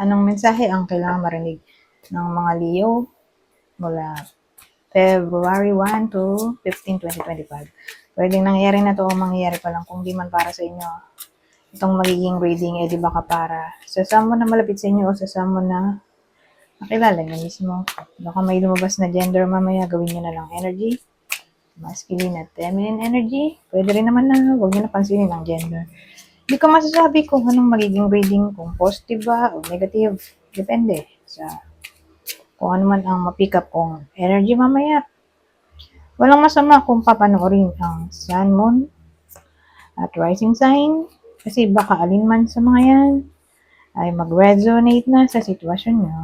Anong mensahe ang kailangan marinig ng mga Leo mula February 1 to 15, 2025? Pwedeng nangyari na to o mangyayari pa lang kung di man para sa inyo itong magiging reading, di baka para sa someone na malapit sa inyo o sa someone na nakilala nyo mismo. Baka may lumabas na gender mamaya, gawin nyo na lang energy. Masculine at feminine energy. Pwede rin naman na huwag nyo napansinin ang gender. Hindi ko masasabi kung anong magiging reading, kung positive ba o negative. Depende sa kung ano man ang ma-pick up kong energy mamaya. Walang masama kung papanoorin ang sun, moon, at rising sign. Kasi baka alin man sa mga yan ay mag-resonate na sa sitwasyon nyo.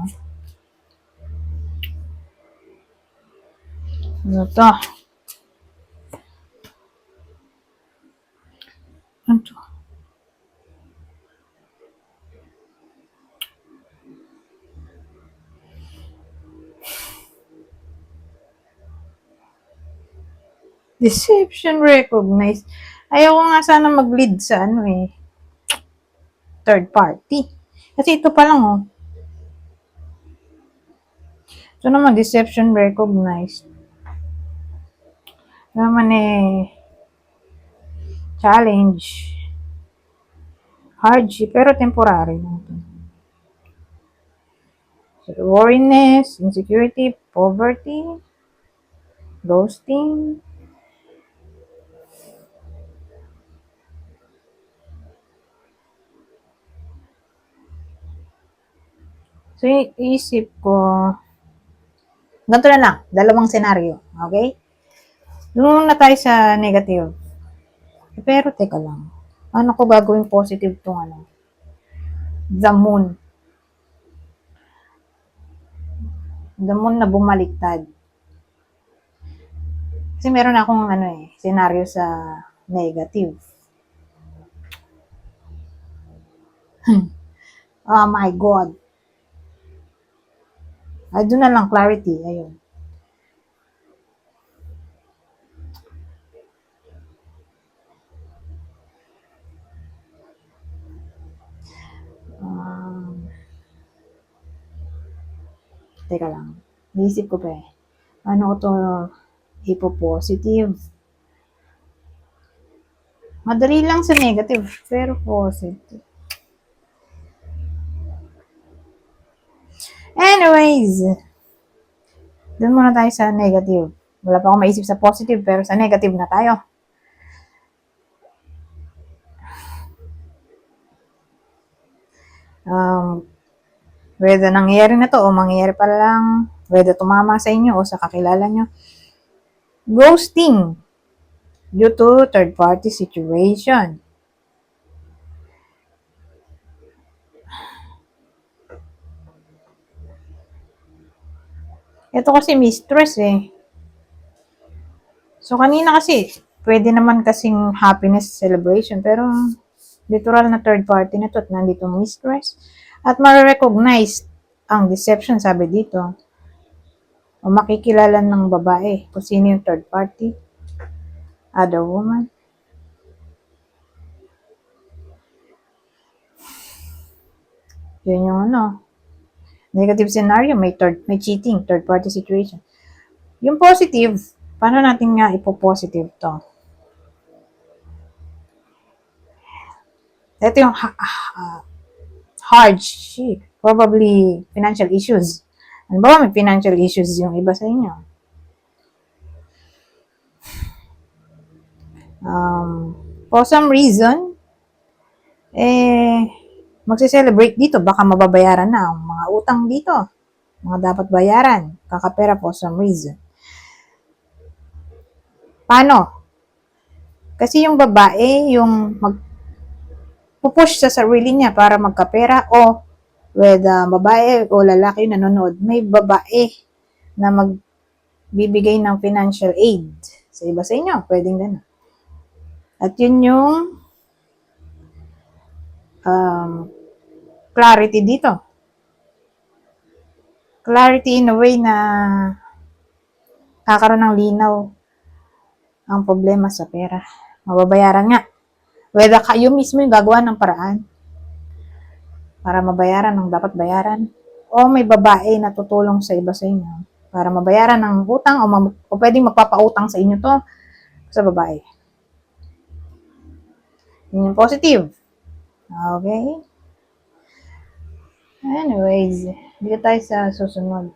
Ano to? Ano to? Deception recognized. Ayaw ko nga sana mag-lead sa third party. Kasi ito pa lang Ito naman, deception recognized. Ito naman challenge. Hardship, pero temporary lang ito. So, worriness, insecurity, poverty, ghosting. So, iisip ko, ganito na lang, dalawang senaryo, okay? Doon na tayo sa negative. Pero, teka lang, ano ko gagawin positive tong the moon. The moon na bumaliktad. Kasi meron akong senaryo sa negative. Oh my God. Doon na lang clarity. Ayun. Teka lang. Naisip ko pa Ano ko to ipo-positive? Madali lang sa negative, pero positive. Anyways, doon muna tayo sa negative. Wala pa akong maisip sa positive, pero sa negative na tayo. Whether nangyayari na to o mangyayari pa lang, whether tumama sa inyo o sa kakilala nyo. Ghosting due to third party situation. Ito kasi mistress So, kanina kasi, pwede naman kasing happiness celebration, pero literal na third party na to at nandito mistress. At ma-recognize ang deception, sabi dito. O makikilala ng babae kung sino yung third party. Other woman. Yun yung negative scenario, may cheating, third party situation. Yung positive, paano natin nga ipo-positive to? Ito yung hardship, probably financial issues. Ano ba may financial issues yung iba sa inyo? For some reason, magse-celebrate dito, baka mababayaran na ang mga utang dito. Mga dapat bayaran, kakapera for some reason. Paano? Kasi yung babae, yung pupush sa sarili niya para magkapera o whether babae o lalaki nanonood, may babae na magbibigay ng financial aid sa iba sa inyo. Pwedeng gano'n. At yun yung clarity dito. Clarity in a way na kakaroon ng linaw ang problema sa pera. Mababayaran nga. Whether kayo mismo yung gagawa ng paraan para mabayaran ang dapat bayaran. O may babae na tutulong sa iba sa inyo para mabayaran ng utang o pwedeng magpapautang sa inyo to sa babae. Yun yung positive. Okay? Anyways, dito tayo sa susunod.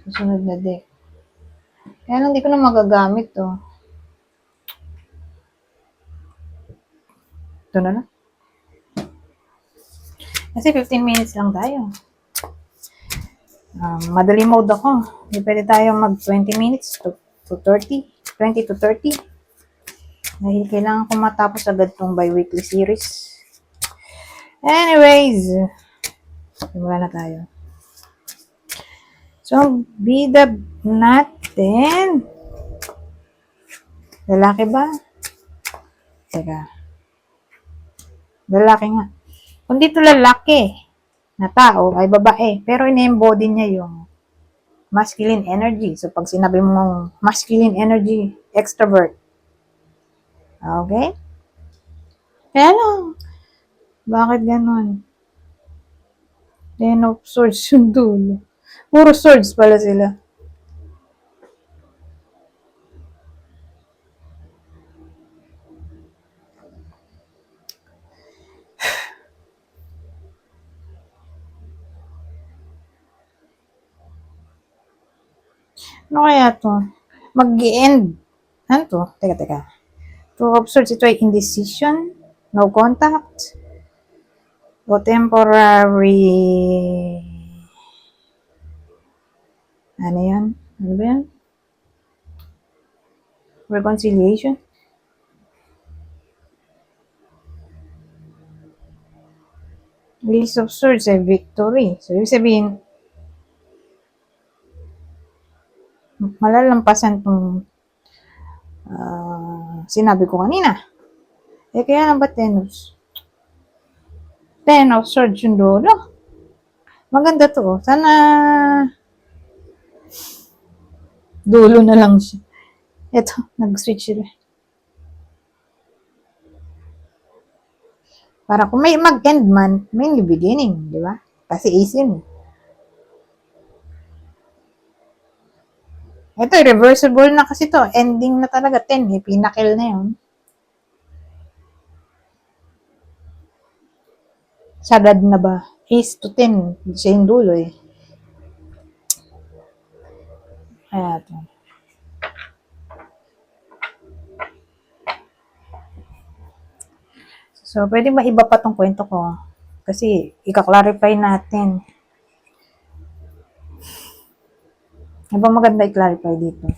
Susunod na deck. Kaya lang hindi ko na magagamit to. Ito na lang. Kasi 15 minutes lang tayo. Madali mode ako. Hindi pwede tayo mag 20 minutes to 30. 20 to 30. Dahil kailangan ko matapos agad tong bi-weekly series. Anyways, simula na tayo. So, bida natin. Lalaki ba? Teka. Lalaki nga. Kung dito lalaki na tao ay babae, pero ine-embody niya yung masculine energy. So, pag sinabi mong masculine energy, extrovert. Okay? Kaya lang, bakit ganon? Ten of Swords yung dulo. Puro swords pala sila. Ano kaya to? Mag-end. Ano to? Teka. Two of Swords, ito ay indecision, no contact, o temporary, ano yan? Ano ba yan? Reconciliation? Ace of Swords ay victory. So, ibig sabihin, malalampasan itong sinabi ko kanina. Kaya lang ba Ten of Swords yung dulo? Maganda to. Sana dulo na lang siya. Ito, nag-switch sila. Para kung may mag-end man, may new beginning, di ba? Kasi ace yun. Ito, reversible na kasi to. Ending na talaga, 10 eh. Pinakil na yun. Sagad na ba? Ace to 10. Siya yung dulo eh. Kaya ito. So, pwede ba iba pa tong kwento ko? Kasi, ika-clarify natin. Ano ba maganda i-clarify dito?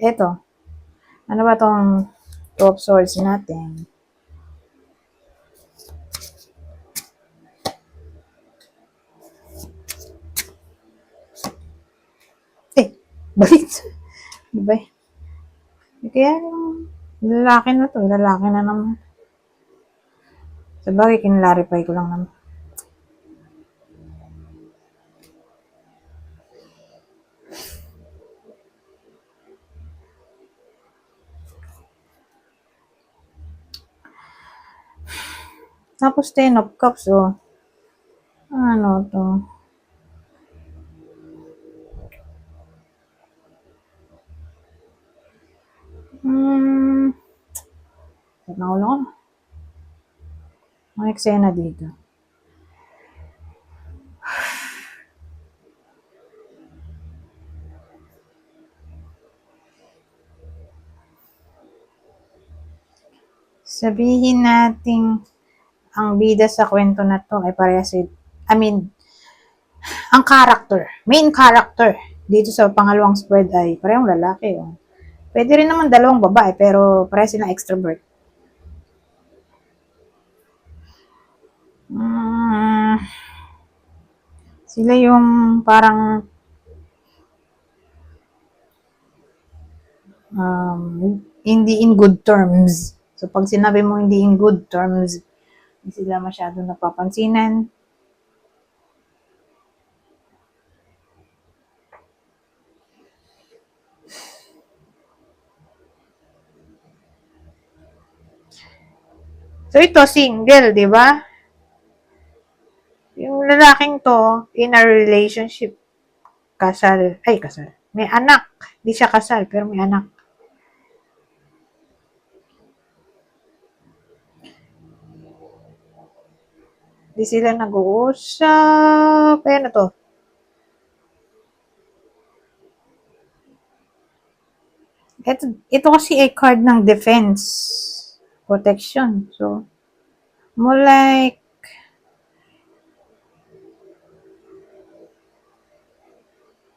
Ito. Ano ba tong Two of Swords natin? Balik. Diba? Kaya lalaki na to. Lalaki na naman. Sabagay, kinlarify ko lang naman. Tapos 10 of Cups, oh. Ano to? Naulo ko na. Ang eksena dito. Sabihin nating ang bida sa kwento na to ay parehas ang main character dito sa pangalawang spread ay parehong lalaki. Oh. Pwede rin naman dalawang babae pero parehas silang extrovert. Sila yung parang hindi in good terms. So, pag sinabi mo hindi in good terms, hindi sila masyadong napapansinan. So, ito, single, di ba? Yung lalaking to, in a relationship, kasal. May anak. Di siya kasal, pero may anak. Di sila nag-uusap. Ayan na to. Ito kasi ay card ng defense. Protection. So, more like,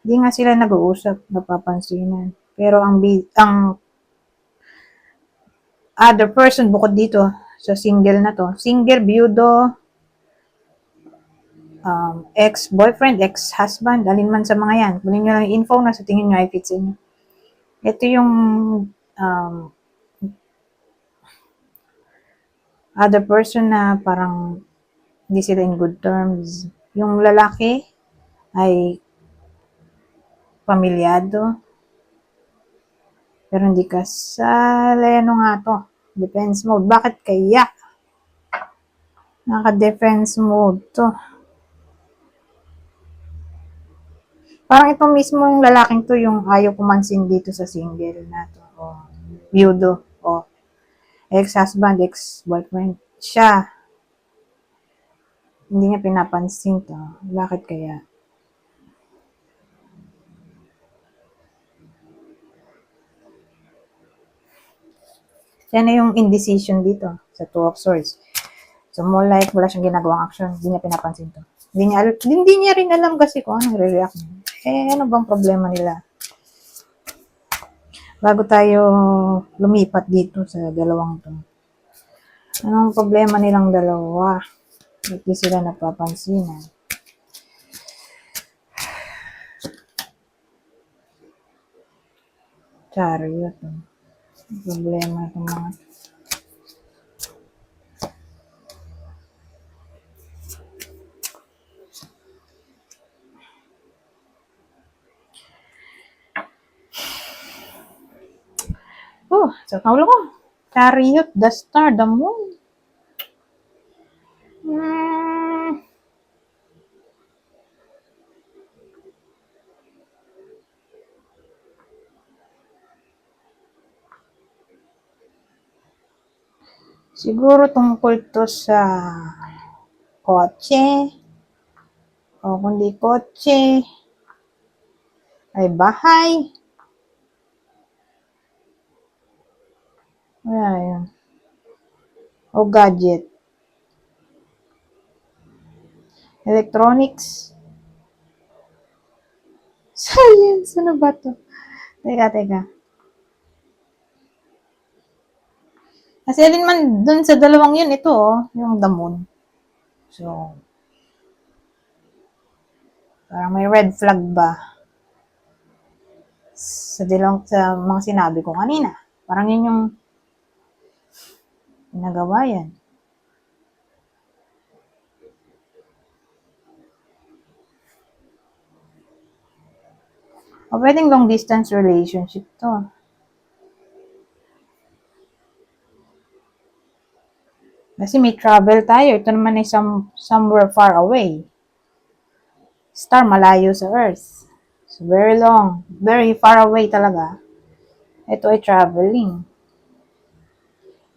di nga sila nag-uusap, napapansinan. Pero ang other person bukod dito, sa single na to, single, byudo, ex-boyfriend, ex-husband, alin man sa mga yan. Kunin nyo lang yung info na sa tingin nyo ay fit sa inyo. Ito yung um, other person na parang hindi sila in good terms. Yung lalaki ay pamilyado, pero hindi kasal. Ano nga to? Defense mode. Bakit kaya? Naka-defense mode to. Parang ito mismo yung lalaking to yung ayaw pumansin dito sa single na to. O, byudo. O, ex-husband, ex-boyfriend. Siya, hindi niya pinapansin to. Bakit kaya? Yan na yung indecision dito sa Two of Swords. So, more like wala siyang ginagawang action. Hindi niya pinapansin to. Hindi niya rin alam kasi kung anong re-react niya. Ano bang problema nila? Bago tayo lumipat dito sa dalawang to. Anong problema nilang dalawa? Hindi sila napapansinan. Chariot. Problema itong mga sa kaulo ko. Chariot, the star, the moon. Siguro tungkol to sa kotse. O kundi kotse, ay bahay. Wala yun. O gadget. Electronics. Science. Ano ba to? Teka. Kasi alin man dun sa dalawang yun, ito yung the moon. So, parang may red flag ba? Sa mga sinabi ko kanina. Parang yun yung ginagawa yan. O pwedeng long distance relationship to. Kasi may travel tayo. Ito naman ay somewhere far away. Star, malayo sa Earth. So, very long. Very far away talaga. Ito ay traveling.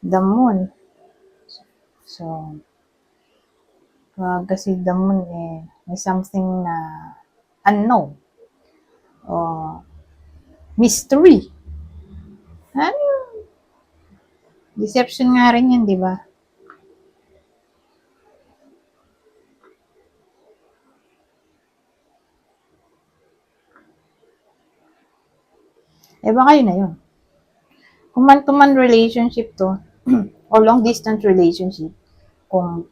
The moon. So, kasi the moon may something na unknown. O, mystery. Ano? Deception nga rin yan, di ba? Baka yun na yun. Kung man-to-man relationship to, o long-distance relationship, kung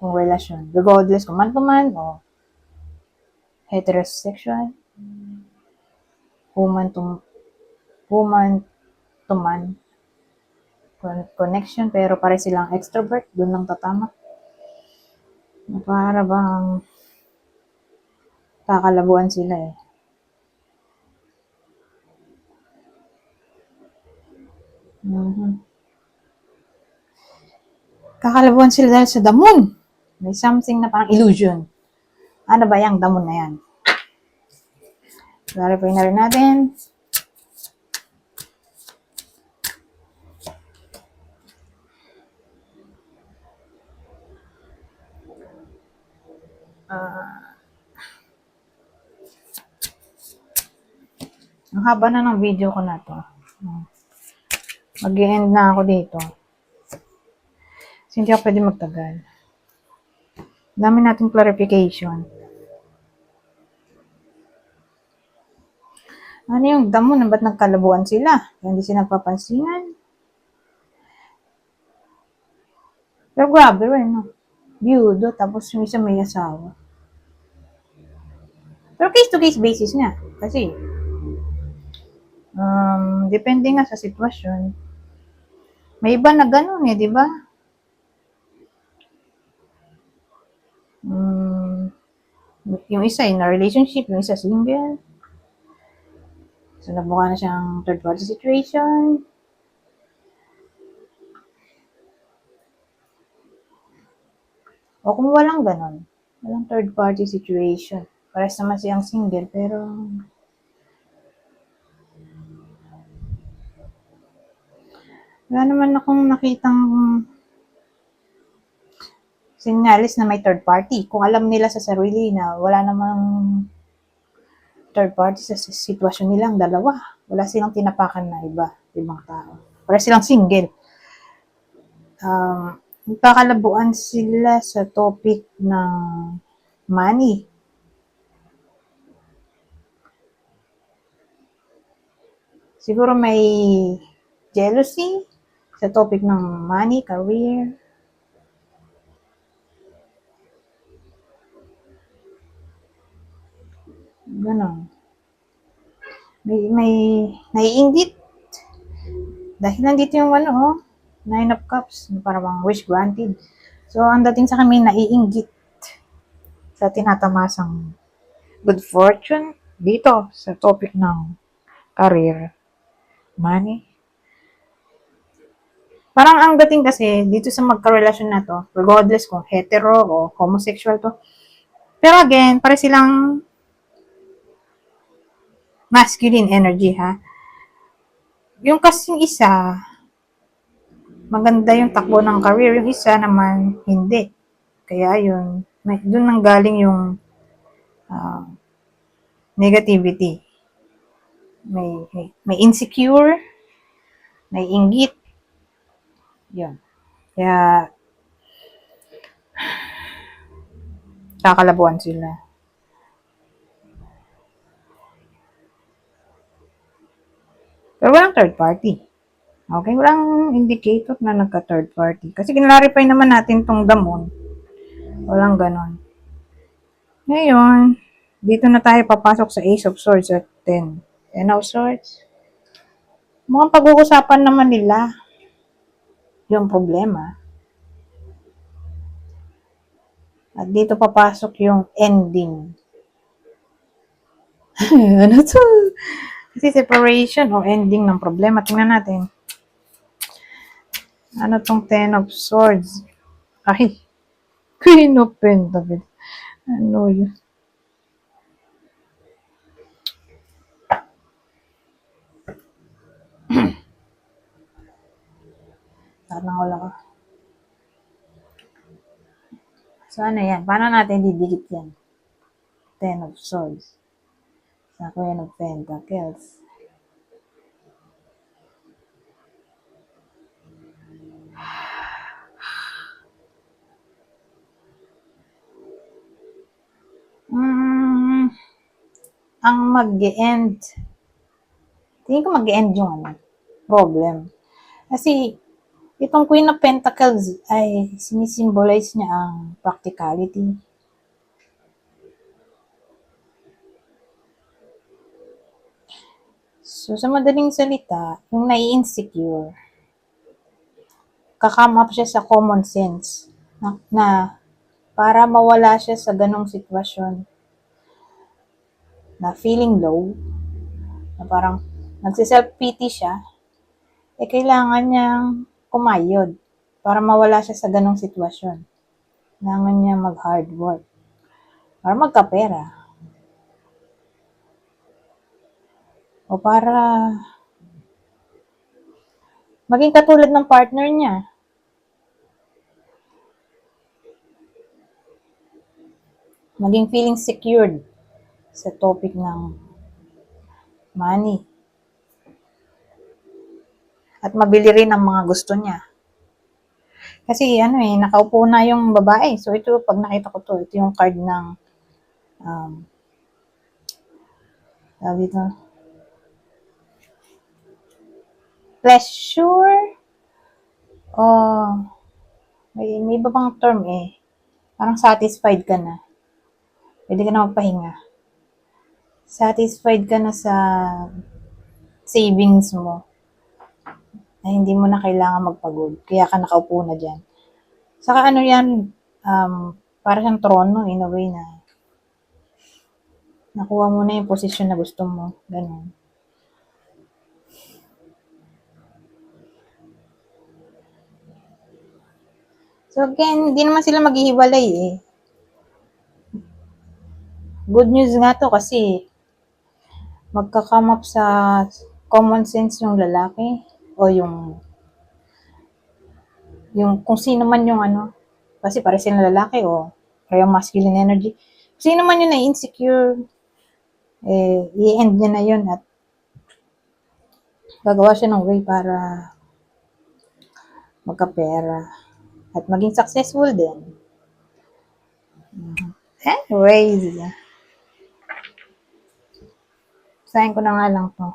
relasyon, regardless kung man-to-man o heterosexual, woman-to-man connection, pero pare silang extrovert, dun lang tatama. Para bang kakalabuan sila Kakalabuan sila dahil sa damon. May something na parang illusion. Ano ba yung damon na yan? Clarify na rin natin. Ang haba na ng video ko na to. Mag-i-end na ako dito. Kasi hindi ako pwede magtagal. Dami natin clarification. Ano yung damon? Ba't nagkalabuan sila? Hindi sila nagpapansinan. Pero grabe rin, no? Biyudo, tapos yung isa may asawa. Pero case-to-case basis nga. Kasi, depende nga sa sitwasyon. May iba na ganun eh, di ba? Yung isa in a relationship, yung isa single. So, nabuka na siyang third party situation. O kung walang ganun, walang third party situation. Pares naman siyang single, pero wala naman akong nakitang sinyalis na may third party. Kung alam nila sa sarili na wala namang third party sa sitwasyon nilang dalawa, wala silang tinapakan na ibang tao. Para silang single. Magkakalabuan sila sa topic ng money. Siguro may jealousy sa topic ng money, career. Ganon. May naiinggit. Dahil nandito yung Nine of Cups, parang wish granted. So, ang dating sa kami, naiinggit sa tinatamasang good fortune dito sa topic ng career, money. Parang ang dating kasi dito sa magkarelasyon na to, regardless kung hetero o homosexual to, pero again, pare silang masculine energy ha. Yung kasing isa, maganda yung takbo ng career, yung isa naman hindi. Kaya yun, doon nang galing yung negativity. May insecure, may inggit. Yun. Kaya, kakalabuan sila. Pero walang third party. Okay? Walang indicator na nagka-third party. Kasi kinlarify naman natin tong damon. Walang ganon. Ngayon, dito na tayo papasok sa Ace of Swords at 10. 10 of Swords. Mukhang pag-uusapan naman nila yung problema. At dito papasok yung ending. Ano to? Kasi separation o ending ng problema. Tingnan natin. Ano tong 10 of Swords? Ay, Queen of Pentacles. Ano yun? Parang wala ka. So, ano yan? Paano natin didikit yan? 10 of Swords. Sa Queen of Pentacles. Ang mag-e-end. Tingin ko mag-e-end yung problem. Kasi, itong Queen of Pentacles ay sinisimbolize niya ang practicality. So, sa madaling salita, yung nai-insecure, kakam up siya sa common sense na para mawala siya sa ganong sitwasyon na feeling low, na parang nagsiself-pity siya, kailangan niyang kumayod. para mawala siya sa ganong sitwasyon. Kailangan niya mag-hard work para magkapera. O para maging katulad ng partner niya. Maging feeling secured sa topic ng money. At mabili rin ang mga gusto niya. Kasi nakaupo na yung babae. So ito, pag nakita ko to, ito yung card ng dito, pleasure. May iba pang term eh. Parang satisfied ka na. Pwede ka na magpahinga. Satisfied ka na sa savings mo. Na hindi mo na kailangan magpagod. Kaya ka nakaupo na dyan. Saka yan, para siyang trono in a way na nakuha mo na yung posisyon na gusto mo. Ganun. So again, hindi naman sila maghihiwalay eh. Good news nga to kasi magka-come up sa common sense yung lalaki o yung kung sino man yung kasi pare silang lalaki o parehong masculine energy. Kung sino man yung na-insecure, i-end niya na yun at gagawa siya ng way para magkapera at maging successful din. Anyways, sayin ko na nga lang to.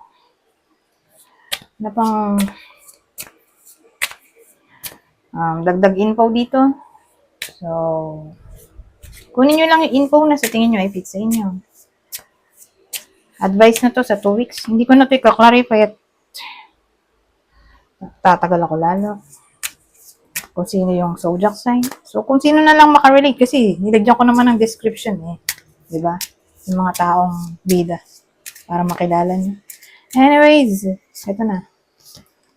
Ano pang dagdag info dito. So, kunin nyo lang yung info na sa tingin nyo ay fit sa inyo. Advice na to sa 2 weeks. Hindi ko na ito i-clarify at tatagal ako lalo. Kung sino yung zodiac sign. So, kung sino na lang makarelate kasi nilagyan ko naman ng description eh. Diba? Yung mga taong bida. Para makilala nyo. Anyways, ito na.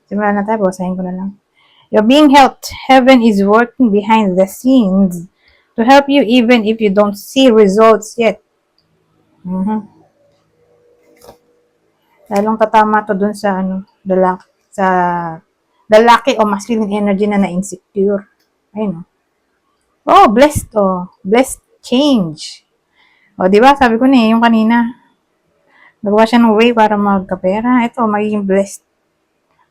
Simulan na tayo. Basahin ko na lang. You're being helped. Heaven is working behind the scenes to help you even if you don't see results yet. Lalong tatama to dun sa lalaki o masculine energy na na-insecure. Ayun. Blessed Blessed change. Di ba? Sabi ko na yung kanina. Nagawa siya ng way para magkapera. Ito, magiging blessed.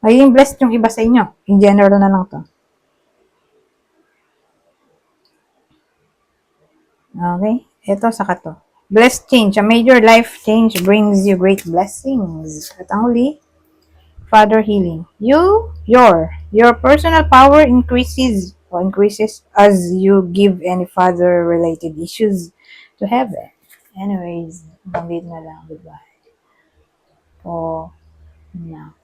Magiging blessed yung iba sa inyo. In general na lang to. Okay? Ito, saka to. Blessed change. A major life change brings you great blessings. At ang huli, Father healing. Your personal power increases as you give any father-related issues to heaven. Anyways, bangit na lang. Goodbye. For now.